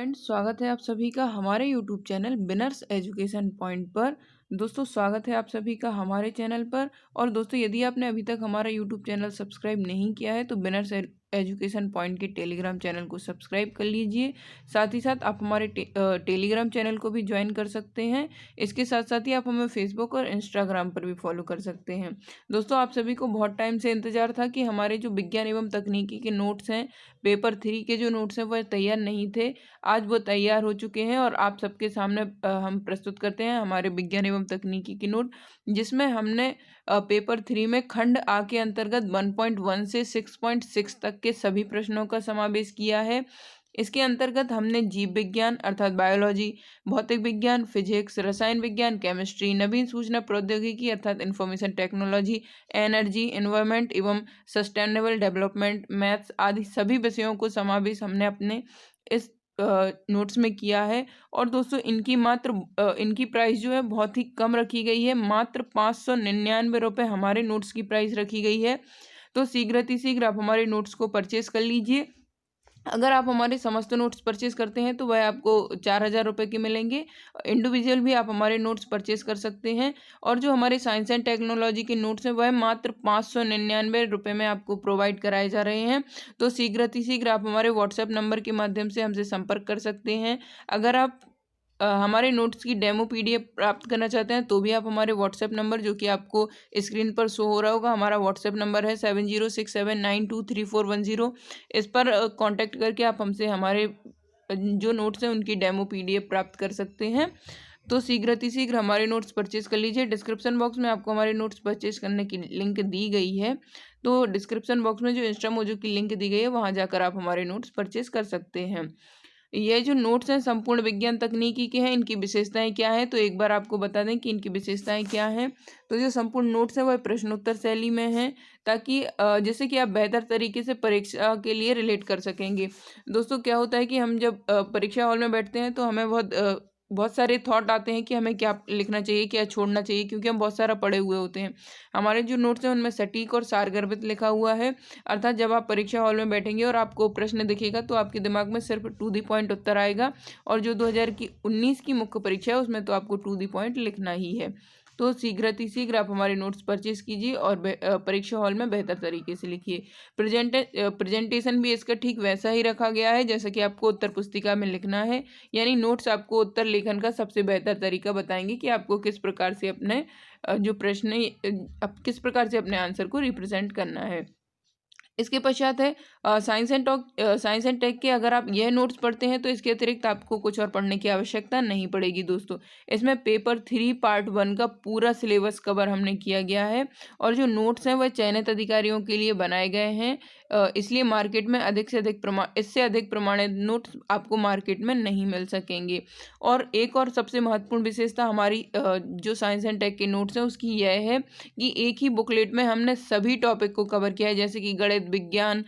Friends, स्वागत है आप सभी का हमारे यूट्यूब चैनल बिनर्स एजुकेशन पॉइंट पर। दोस्तों, स्वागत है आप सभी का हमारे चैनल पर। और दोस्तों, यदि आपने अभी तक हमारा यूट्यूब चैनल सब्सक्राइब नहीं किया है तो बिनर्स एजुकेशन पॉइंट के टेलीग्राम चैनल को सब्सक्राइब कर लीजिए। साथ ही साथ आप हमारे टेलीग्राम चैनल को भी ज्वाइन कर सकते हैं। इसके साथ साथ ही आप हमें फेसबुक और इंस्टाग्राम पर भी फॉलो कर सकते हैं। दोस्तों, आप सभी को बहुत टाइम से इंतजार था कि हमारे जो विज्ञान एवं तकनीकी के नोट्स हैं, पेपर 3 के जो नोट्स हैं वह तैयार नहीं थे। आज वो तैयार हो चुके हैं और आप सबके सामने हम प्रस्तुत करते हैं हमारे विज्ञान एवं तकनीकी की नोट, जिसमें हमने पेपर 3 में खंड आ के अंतर्गत 1.1 से 6.6 तक के सभी प्रश्नों का समावेश किया है। इसके अंतर्गत हमने जीव विज्ञान अर्थात बायोलॉजी, भौतिक विज्ञान, फिजिक्स, रसायन विज्ञान, केमिस्ट्री, नवीन सूचना प्रौद्योगिकी अर्थात इंफॉर्मेशन टेक्नोलॉजी, एनर्जी, एनवायरमेंट एवं सस्टेनेबल डेवलपमेंट, मैथ्स आदि सभी विषयों को समावेश हमने अपने इस नोट्स में किया है। और दोस्तों, इनकी प्राइस जो है बहुत ही कम रखी गई है। मात्र 599 रुपये हमारे नोट्स की प्राइस रखी गई है। तो शीघ्र आप हमारे नोट्स को परचेस कर लीजिए। अगर आप हमारे समस्त नोट्स परचेस करते हैं तो वह आपको 4,000 रुपये के मिलेंगे। इंडिविजुअल भी आप हमारे नोट्स परचेस कर सकते हैं। और जो हमारे साइंस एंड टेक्नोलॉजी के नोट्स हैं वह मात्र 599 रुपये में आपको प्रोवाइड कराए जा रहे हैं। तो शीघ्र आप हमारे व्हाट्सएप नंबर के माध्यम से हमसे संपर्क कर सकते हैं। अगर आप हमारे नोट्स की डेमो पीडीएफ प्राप्त करना चाहते हैं तो भी आप हमारे व्हाट्सएप नंबर, जो कि आपको स्क्रीन पर शो हो रहा होगा, हमारा व्हाट्सएप नंबर है 7067923410, इस पर कांटेक्ट करके आप हमसे हमारे जो नोट्स हैं उनकी डेमो पीडीएफ प्राप्त कर सकते हैं। तो शीघ्र हमारे नोट्स परचेज कर लीजिए। डिस्क्रिप्शन बॉक्स में आपको हमारे नोट्स परचेज करने की लिंक दी गई है। तो डिस्क्रिप्शन बॉक्स में जो इंस्टामोजो की लिंक दी गई है वहाँ जाकर आप हमारे नोट्स परचेज कर सकते हैं। ये जो नोट्स हैं संपूर्ण विज्ञान तकनीकी के हैं। इनकी विशेषताएं क्या हैं, तो एक बार आपको बता दें कि इनकी विशेषताएं क्या हैं। तो जो संपूर्ण नोट्स हैं वह प्रश्नोत्तर शैली में हैं, ताकि जैसे कि आप बेहतर तरीके से परीक्षा के लिए रिलेट कर सकेंगे। दोस्तों, क्या होता है कि हम जब परीक्षा हॉल में बैठते हैं तो हमें बहुत सारे थॉट आते हैं कि हमें क्या लिखना चाहिए, क्या छोड़ना चाहिए, क्योंकि हम बहुत सारा पढ़े हुए होते हैं। हमारे जो नोट्स हैं उनमें सटीक और सारगर्भित लिखा हुआ है। अर्थात जब आप परीक्षा हॉल में बैठेंगे और आपको प्रश्न दिखेगा तो आपके दिमाग में सिर्फ टू दी पॉइंट उत्तर आएगा। और जो 2019 की मुख्य परीक्षा है उसमें तो आपको टू दी पॉइंट लिखना ही है। तो शीघ्र आप हमारे नोट्स परचेज कीजिए और परीक्षा हॉल में बेहतर तरीके से लिखिए। प्रेजेंटेशन भी इसका ठीक वैसा ही रखा गया है जैसा कि आपको उत्तर पुस्तिका में लिखना है। यानी नोट्स आपको उत्तर लेखन का सबसे बेहतर तरीका बताएंगे कि आपको किस प्रकार से अपने जो प्रश्न है, किस प्रकार से अपने आंसर को रिप्रेजेंट करना है। इसके पश्चात है साइंस एंड टेक के। अगर आप यह नोट्स पढ़ते हैं तो इसके अतिरिक्त आपको कुछ और पढ़ने की आवश्यकता नहीं पड़ेगी। दोस्तों, इसमें पेपर 3 पार्ट 1 का पूरा सिलेबस कवर हमने किया गया है। और जो नोट्स हैं वह चयनित अधिकारियों के लिए बनाए गए हैं। इसलिए मार्केट में इससे अधिक प्रमाणित नोट्स आपको मार्केट में नहीं मिल सकेंगे। और एक और सबसे महत्वपूर्ण विशेषता हमारी जो साइंस एंड टेक के नोट्स हैं उसकी यह है कि एक ही बुकलेट में हमने सभी टॉपिक को कवर किया है, जैसे कि गणित, विज्ञान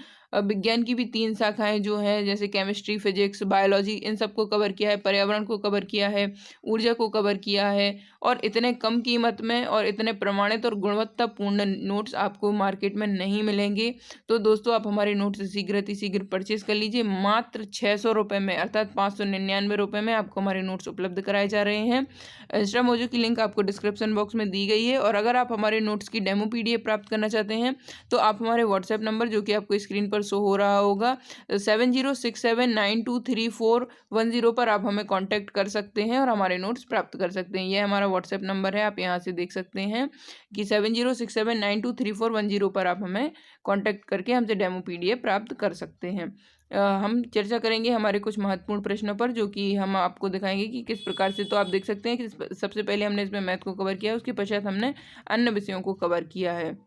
की भी 3 शाखाएं जो हैं, जैसे केमिस्ट्री, फिजिक्स, बायोलॉजी, इन सबको कवर किया है, पर्यावरण को कवर किया है, ऊर्जा को कवर किया है। और इतने कम कीमत में और इतने प्रमाणित और गुणवत्तापूर्ण नोट्स आपको मार्केट में नहीं मिलेंगे। तो दोस्तों, आप हमारे नोट्स शीघ्र परचेज कर लीजिए। मात्र 600 रुपये में अर्थात 599 रुपये में आपको हमारे नोट्स उपलब्ध कराए जा रहे हैं। इंस्टामोजो की लिंक आपको डिस्क्रिप्शन बॉक्स में दी गई है। और अगर आप हमारे नोट्स की डेमो पीडीएफ प्राप्त करना चाहते हैं तो आप हमारे व्हाट्सएप नंबर, जो कि आपको स्क्रीन पर शो हो रहा होगा, 7067923410 पर आप हमें कांटेक्ट कर सकते हैं और हमारे नोट्स प्राप्त कर सकते हैं। यह हमारा व्हाट्सएप नंबर है, आप यहाँ से देख सकते हैं कि 7067923410 पर आप हमें कांटेक्ट करके हमसे डेमो पीडीएफ प्राप्त कर सकते हैं। हम चर्चा करेंगे हमारे कुछ महत्वपूर्ण प्रश्नों पर, जो कि हम आपको दिखाएंगे कि किस प्रकार से। तो आप देख सकते हैं कि सबसे पहले हमने इसमें मैथ को कवर किया है, उसके पश्चात हमने अन्य विषयों को कवर किया है।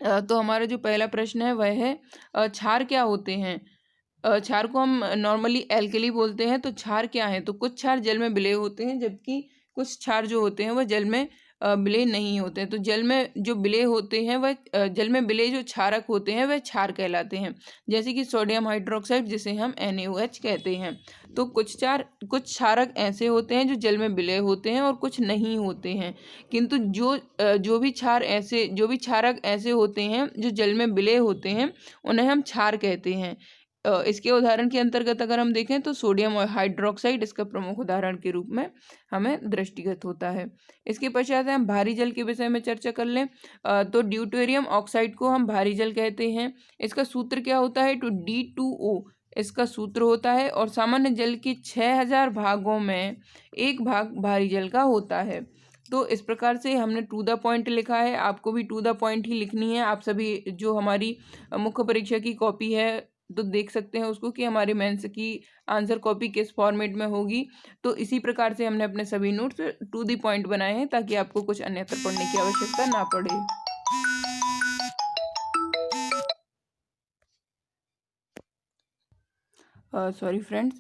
तो हमारा जो पहला प्रश्न है वह है क्षार क्या होते हैं। क्षार को हम नॉर्मली एल्कली बोलते हैं। तो क्षार क्या है, तो कुछ क्षार जल में विलय होते हैं जबकि कुछ क्षार जो होते हैं वह जल में विलय नहीं होते हैं। तो जल में जो विलय होते हैं वह जल में विलय जो क्षारक होते हैं वह क्षार कहलाते हैं, जैसे कि सोडियम हाइड्रोक्साइड, जिसे हम NaOH कहते हैं। तो कुछ क्षारक ऐसे होते हैं जो जल में विलय होते हैं और कुछ नहीं होते हैं। किंतु जो भी क्षारक ऐसे होते हैं जो जल में विलय होते हैं उन्हें हम क्षार कहते हैं। इसके उदाहरण के अंतर्गत अगर हम देखें तो सोडियम और हाइड्रोक्साइड इसका प्रमुख उदाहरण के रूप में हमें दृष्टिगत होता है। इसके पश्चात हम भारी जल के विषय में चर्चा कर लें। तो ड्यूटेरियम ऑक्साइड को हम भारी जल कहते हैं। इसका सूत्र क्या होता है? तो D2O इसका सूत्र होता है और सामान्य जल के 6000 भागों में एक भाग भारी जल का होता है। तो इस प्रकार से हमने टू द पॉइंट लिखा है, आपको भी टू द पॉइंट ही लिखनी है। आप सभी जो हमारी मुख्य परीक्षा की कॉपी है तो देख सकते हैं उसको कि हमारे मेंस की आंसर कॉपी किस फॉर्मेट में होगी। तो इसी प्रकार से हमने अपने सभी नोट्स टू द पॉइंट बनाए हैं ताकि आपको कुछ अन्यत्र पढ़ने की आवश्यकता ना पड़े। सॉरी फ्रेंड्स,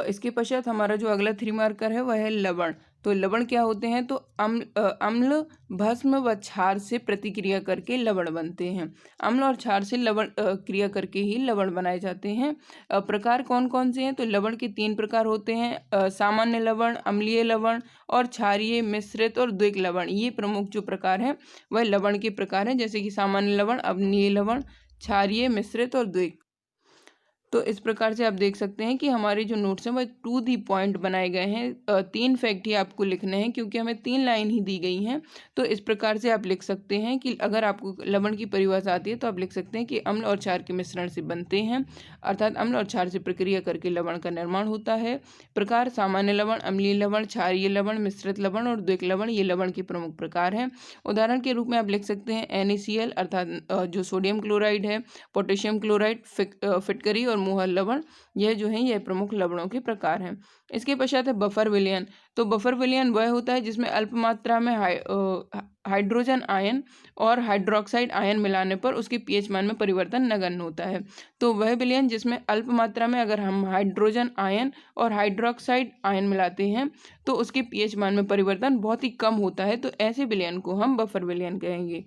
इसके पश्चात हमारा जो अगला 3 मार्कर है वह है लवण। तो लवण क्या होते हैं? तो अम्ल भस्म व क्षार से प्रतिक्रिया करके लवण बनते हैं। अम्ल और क्षार से लवण क्रिया करके ही लवण बनाए जाते हैं। प्रकार कौन कौन से हैं? तो लवण के 3 प्रकार होते हैं, सामान्य लवण, अम्लीय लवण और क्षारीय, मिश्रित और द्विक लवण। ये प्रमुख जो प्रकार हैं वह लवण के प्रकार हैं, जैसे कि सामान्य लवण, अम्लीय लवण, क्षारीय, मिश्रित और द्विक। तो इस प्रकार से आप देख सकते हैं कि हमारे जो नोट्स हैं वह टू दी पॉइंट बनाए गए हैं। 3 फैक्ट ही आपको लिखने हैं क्योंकि हमें 3 लाइन ही दी गई हैं। तो इस प्रकार से आप लिख सकते हैं कि अगर आपको लवण की परिभाषा आती है तो आप लिख सकते हैं कि अम्ल और क्षार के मिश्रण से बनते हैं, अर्थात अम्ल और क्षार से प्रक्रिया करके लवण का निर्माण होता है। प्रकार सामान्य लवण, अम्लीय लवण, क्षारीय लवण, मिश्रित लवण और द्विक लवण, ये लवण के प्रमुख प्रकार हैं। उदाहरण के रूप में आप लिख सकते हैं NaCl अर्थात जो सोडियम क्लोराइड है, पोटेशियम क्लोराइड, फिटकरी और मोहर लवण, यह जो है यह प्रमुख लवणों के प्रकार हैं। इसके पश्चात है बफर विलयन। तो बफर विलयन वह होता है जिसमें अल्प मात्रा में हाइड्रोजन आयन और हाइड्रोक्साइड आयन मिलाने पर उसके पीएच मान में परिवर्तन नगण्य होता है। तो वह विलयन जिसमें अल्प मात्रा में अगर हम हाइड्रोजन आयन और हाइड्रोक्साइड आयन मिलाते हैं तो उसके पीएच मान में परिवर्तन बहुत ही कम होता है, तो ऐसे विलयन को हम बफर विलयन कहेंगे।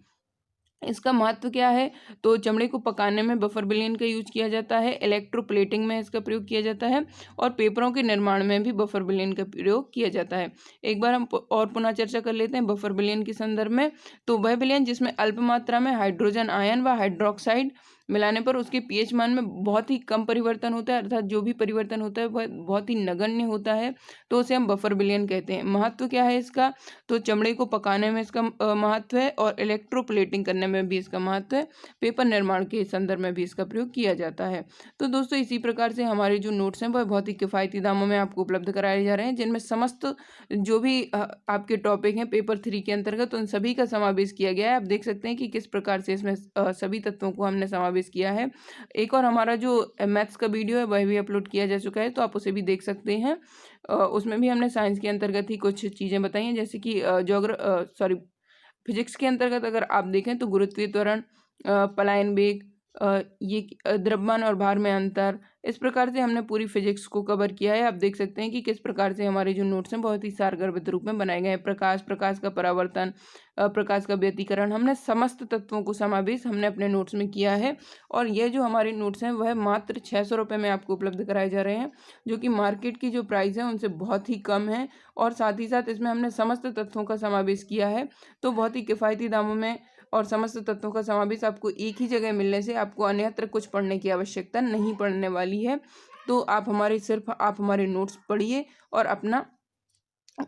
इसका महत्व क्या है? तो चमड़े को पकाने में बफर विलयन का यूज किया जाता है, इलेक्ट्रोप्लेटिंग में इसका प्रयोग किया जाता है और पेपरों के निर्माण में भी बफर विलयन का प्रयोग किया जाता है। एक बार हम और पुनः चर्चा कर लेते हैं बफर विलयन के संदर्भ में। तो वह विलयन जिसमें अल्प मात्रा में हाइड्रोजन आयन व हाइड्रोक्साइड मिलाने पर उसके पीएच मान में बहुत ही कम परिवर्तन होता है, अर्थात जो भी परिवर्तन होता है वह बहुत ही नगण्य होता है, तो उसे हम बफर विलयन कहते हैं। महत्व क्या है इसका? तो चमड़े को पकाने में इसका महत्व है और इलेक्ट्रोप्लेटिंग करने में भी इसका महत्व है, पेपर निर्माण के संदर्भ में भी इसका प्रयोग किया जाता है। तो दोस्तों इसी प्रकार से हमारे जो नोट्स हैं वह बहुत ही किफ़ायती दामों में आपको उपलब्ध कराए जा रहे हैं, जिनमें समस्त जो भी आपके टॉपिक हैं पेपर 3 के अंतर्गत उन सभी का समावेश किया गया है। आप देख सकते हैं कि किस प्रकार से इसमें सभी तत्वों को हमने समावेश किया है। एक और हमारा जो मैथ्स का वीडियो है वह भी अपलोड किया जा चुका है, तो आप उसे भी देख सकते हैं। उसमें भी हमने साइंस के अंतर्गत ही कुछ चीज़ें बताई हैं, जैसे कि फिजिक्स के अंतर्गत अगर आप देखें तो गुरुत्वीय त्वरण, पलायन वेग, ये द्रव्यमान और भार में अंतर, इस प्रकार से हमने पूरी फिजिक्स को कवर किया है। आप देख सकते हैं कि किस प्रकार से हमारे जो नोट्स हैं बहुत ही सारगर्भित रूप में बनाए गए हैं। प्रकाश का परावर्तन, प्रकाश का व्यतिकरण, हमने समस्त तत्वों को समावेश हमने अपने नोट्स में किया है। और ये जो हमारे नोट्स हैं वह मात्र 600 रुपये में आपको उपलब्ध कराए जा रहे हैं, जो कि मार्केट की जो प्राइस है उनसे बहुत ही कम है। और साथ ही साथ इसमें हमने समस्त तत्वों का समावेश किया है, तो बहुत ही किफ़ायती दामों में और समस्त तत्वों का समावेश आपको एक ही जगह मिलने से आपको अन्यत्र कुछ पढ़ने की आवश्यकता नहीं पड़ने वाली है। तो आप हमारे नोट्स पढ़िए और अपना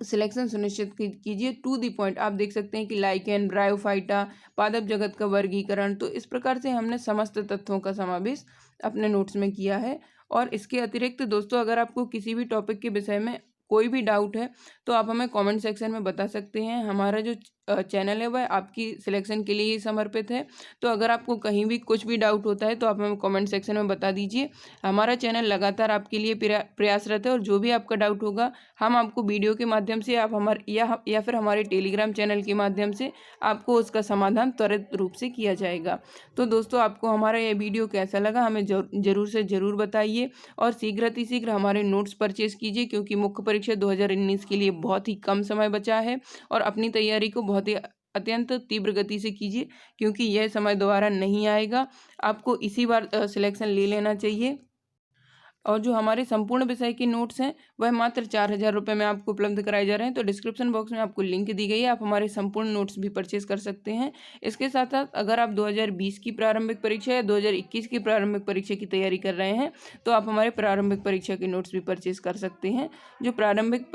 सिलेक्शन सुनिश्चित कीजिए टू दी पॉइंट। आप देख सकते हैं कि लाइकेन, ब्रायोफाइटा, पादप जगत का वर्गीकरण, तो इस प्रकार से हमने समस्त तत्वों का समावेश अपने नोट्स में किया है। और इसके अतिरिक्त दोस्तों अगर आपको किसी भी टॉपिक के विषय में कोई भी डाउट है तो आप हमें कमेंट सेक्शन में बता सकते हैं। हमारा जो चैनल है वह आपकी सिलेक्शन के लिए ही समर्पित है, तो अगर आपको कहीं भी कुछ भी डाउट होता है तो आप हमें कमेंट सेक्शन में बता दीजिए। हमारा चैनल लगातार आपके लिए प्रयासरत है और जो भी आपका डाउट होगा हम आपको वीडियो के माध्यम से आप हमारे या फिर हमारे टेलीग्राम चैनल के माध्यम से आपको उसका समाधान त्वरित रूप से किया जाएगा। तो दोस्तों आपको हमारा यह वीडियो कैसा लगा हमें ज़रूर से ज़रूर बताइए और शीघ्र हमारे नोट्स परचेज कीजिए, क्योंकि मुख्य परीक्षा 2019 के लिए बहुत ही कम समय बचा है और अपनी तैयारी को बहुत ही अत्यंत तीव्र गति से कीजिए, क्योंकि यह समय दोबारा नहीं आएगा। आपको इसी बार सिलेक्शन ले लेना चाहिए। और जो हमारे संपूर्ण विषय के नोट्स हैं वह मात्र 4,000 रुपये में आपको उपलब्ध कराए जा रहे हैं। तो डिस्क्रिप्शन बॉक्स में आपको लिंक दी गई है, आप हमारे संपूर्ण नोट्स भी परचेज कर सकते हैं। इसके साथ साथ अगर आप 2020 की प्रारंभिक परीक्षा या 2021 की प्रारंभिक परीक्षा की तैयारी कर रहे हैं तो आप हमारे प्रारंभिक परीक्षा के नोट्स भी परचेज कर सकते हैं। जो प्रारंभिक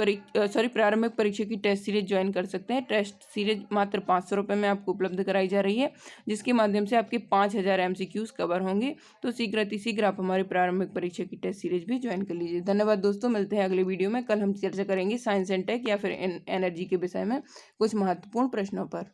परीक्षा की टेस्ट सीरीज ज्वाइन कर सकते हैं। टेस्ट सीरीज मात्र 500 रुपये में आपको उपलब्ध कराई जा रही है, जिसके माध्यम से आपके 5,000 MCQs कवर होंगे। तो शीघ्र अतिशीघ्र आप हमारी प्रारंभिक परीक्षा की टेस्ट सीरीज भी ज्वाइन कर लीजिए। धन्यवाद दोस्तों, मिलते हैं अगले वीडियो में। कल हम चर्चा करेंगे साइंस एंड टेक या फिर एनर्जी के विषय में कुछ महत्वपूर्ण प्रश्नों पर।